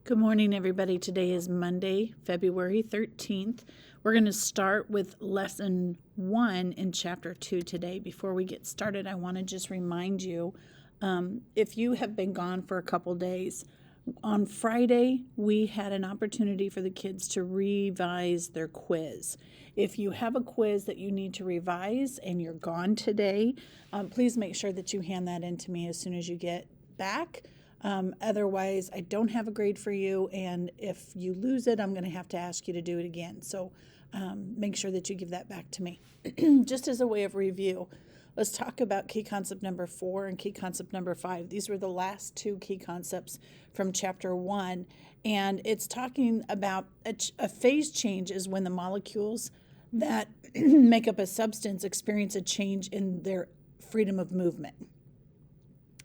Good morning, everybody. Today is Monday, February 13th. We're going to start with lesson 1 in chapter 2 today. Before we get started, I want to just remind you, if you have been gone for a couple days, on Friday, we had an opportunity for the kids to revise their quiz. If you have a quiz that you need to revise and you're gone today, please make sure that you hand that in to me as soon as you get back. Otherwise, I don't have a grade for you, and if you lose it, I'm going to have to ask you to do it again. So make sure that you give that back to me. Just as a way of review, let's talk about key concept number 4 and key concept number 5. These were the last two key concepts from chapter 1, and it's talking about a phase change is when the molecules that make up a substance experience a change in their freedom of movement.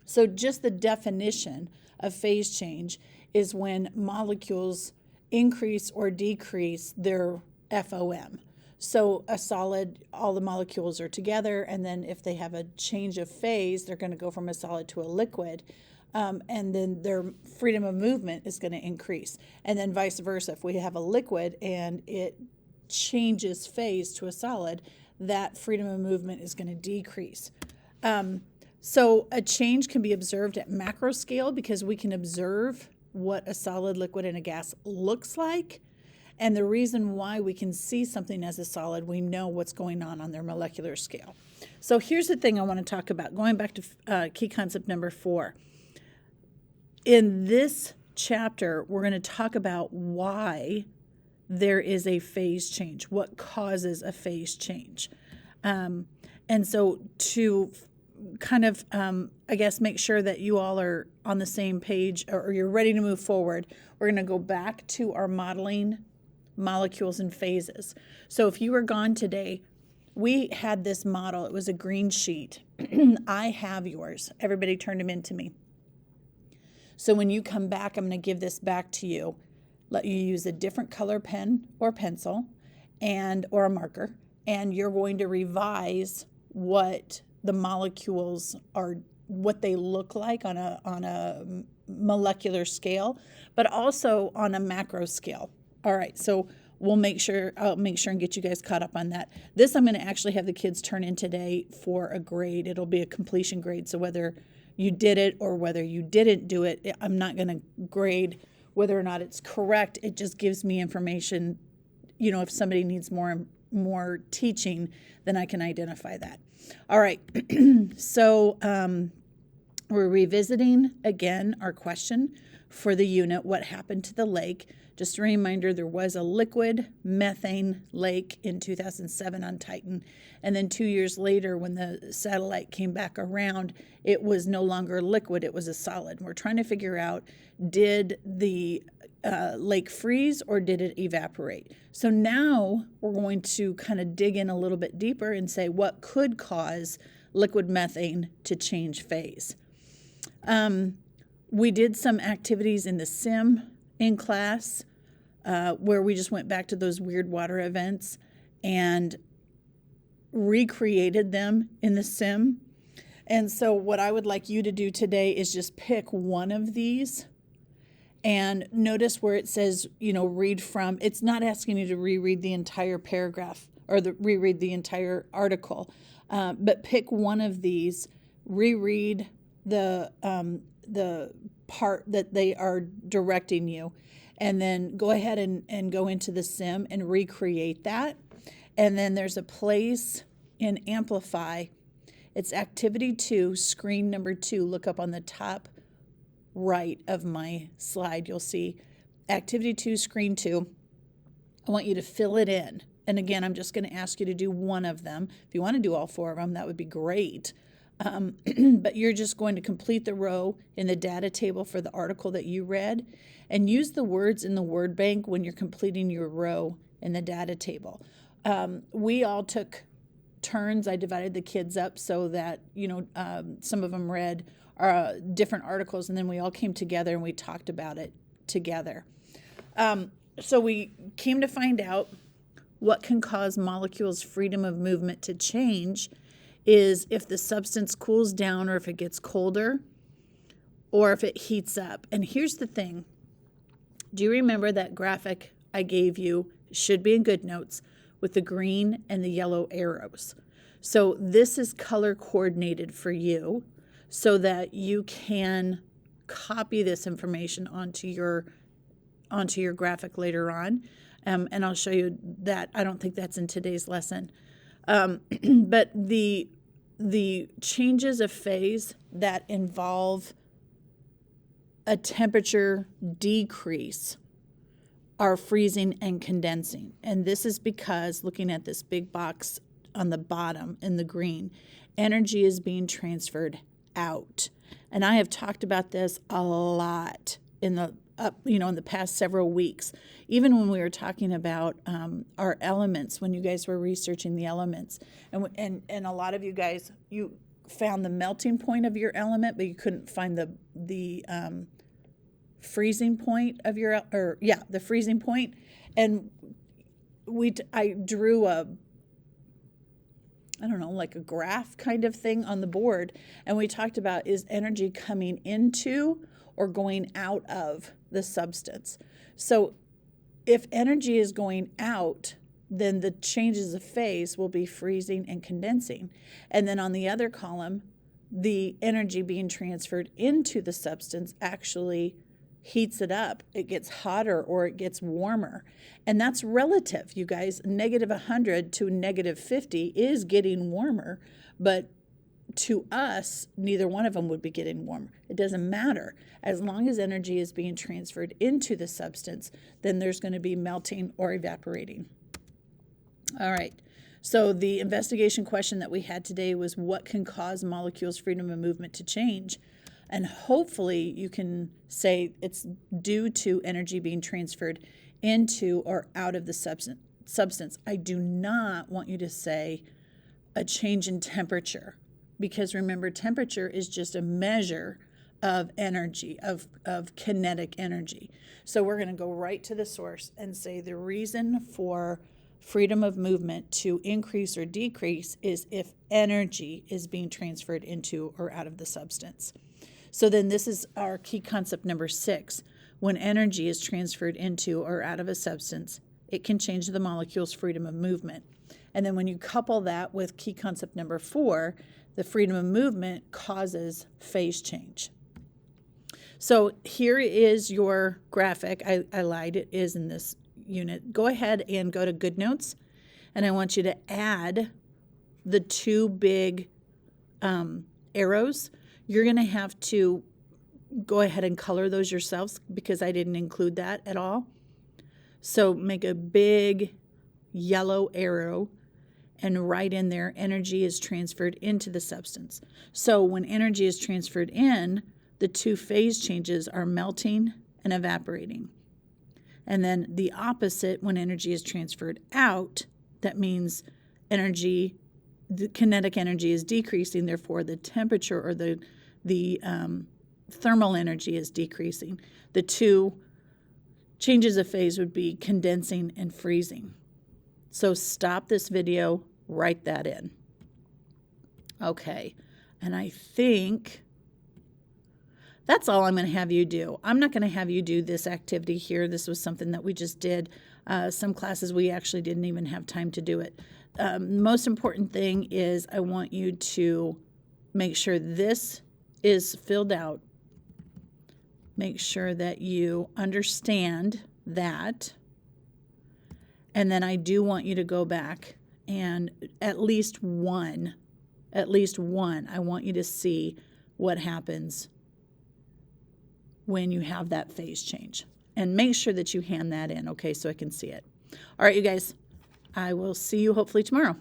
So just the definition of phase change is when molecules increase or decrease their FOM. So a solid, all the molecules are together, and then if they have a change of phase, they're going to go from a solid to a liquid, and then their freedom of movement is going to increase. And then vice versa, if we have a liquid and it changes phase to a solid, that freedom of movement is going to decrease. So a change can be observed at macro scale because we can observe what a solid, liquid, and a gas looks like. And the reason why we can see something as a solid, we know what's going on their molecular scale. So here's the thing I want to talk about, going back to key concept number 4. In this chapter, we're going to talk about why there is a phase change, what causes a phase change. And so to kind of, make sure that you all are on the same page or you're ready to move forward, we're going to go back to our modeling molecules and phases. So if you were gone today, we had this model. It was a green sheet. I have yours. Everybody turned them in to me. So when you come back, I'm going to give this back to you. Let you use a different color pen or pencil or a marker, and you're going to revise what the molecules are, what they look like on a molecular scale, but also on a macro scale. All right, so I'll make sure and get you guys caught up on that. This I'm going to actually have the kids turn in today for a grade. It'll be a completion grade, so whether you did it or whether you didn't do it, I'm not going to grade whether or not it's correct. It just gives me information. If somebody needs more teaching, then I can identify that. All right, so we're revisiting again our question for the unit, what happened to the lake? Just a reminder, there was a liquid methane lake in 2007 on Titan, and then 2 years later when the satellite came back around, it was no longer liquid, it was a solid. We're trying to figure out, did the lake freeze or did it evaporate? So now we're going to kind of dig in a little bit deeper and say what could cause liquid methane to change phase. We did some activities in the sim in class where we just went back to those weird water events and recreated them in the sim. And so what I would like you to do today is just pick one of these. And notice where it says, read from. It's not asking you to reread the entire paragraph or reread the entire article, but pick one of these, reread the part that they are directing you, and then go ahead and go into the sim and recreate that. And then there's a place in Amplify. It's activity 2, screen number 2. Look up on the top right of my slide, you'll see activity 2, screen 2. I want you to fill it in. And again, I'm just going to ask you to do one of them. If you want to do all 4 of them, that would be great. But you're just going to complete the row in the data table for the article that you read, and use the words in the word bank when you're completing your row in the data table. We all took turns. I divided the kids up so that, some of them read different articles, and then we all came together and we talked about it together. So we came to find out what can cause molecules' freedom of movement to change is if the substance cools down or if it gets colder or if it heats up. And here's the thing. Do you remember that graphic I gave you? Should be in GoodNotes with the green and the yellow arrows. So this is color coordinated for you so that you can copy this information onto your graphic later on. And I'll show you that. I don't think that's in today's lesson. But the changes of phase that involve a temperature decrease are freezing and condensing. And this is because, looking at this big box on the bottom in the green, energy is being transferred out. And I have talked about this a lot in the in the past several weeks, even when we were talking about our elements, when you guys were researching the elements. And a lot of you guys, you found the melting point of your element, but you couldn't find the freezing point of the freezing point. And I drew like a graph kind of thing on the board, and we talked about, is energy coming into or going out of the substance? So if energy is going out, then the changes of phase will be freezing and condensing. And then on the other column, the energy being transferred into the substance actually heats it up. It gets hotter or it gets warmer. And that's relative, you guys. -100 to -50 is getting warmer, but to us, neither one of them would be getting warmer. It doesn't matter. As long as energy is being transferred into the substance, then there's going to be melting or evaporating. All right. So the investigation question that we had today was, what can cause molecules' freedom of movement to change? And hopefully you can say it's due to energy being transferred into or out of the substance. I do not want you to say a change in temperature, because remember, temperature is just a measure of energy, of kinetic energy. So we're going to go right to the source and say the reason for freedom of movement to increase or decrease is if energy is being transferred into or out of the substance. So then this is our key concept number 6. When energy is transferred into or out of a substance, it can change the molecule's freedom of movement. And then when you couple that with key concept number 4, the freedom of movement causes phase change. So here is your graphic. I lied, it is in this unit. Go ahead and go to GoodNotes, and I want you to add the 2 big arrows. You're going to have to go ahead and color those yourselves because I didn't include that at all. So make a big yellow arrow and write in there, energy is transferred into the substance. So when energy is transferred in, the 2 phase changes are melting and evaporating. And then the opposite, when energy is transferred out, that means the kinetic energy is decreasing, therefore the temperature or the thermal energy is decreasing. The 2 changes of phase would be condensing and freezing. So stop this video, write that in. Okay, and I think that's all I'm going to have you do. I'm not going to have you do this activity here. This was something that we just did. Some classes we actually didn't even have time to do it. Most important thing is I want you to make sure this is filled out. Make sure that you understand that. And then I do want you to go back and at least one, I want you to see what happens when you have that phase change. And make sure that you hand that in, okay, so I can see it. All right, you guys, I will see you hopefully tomorrow.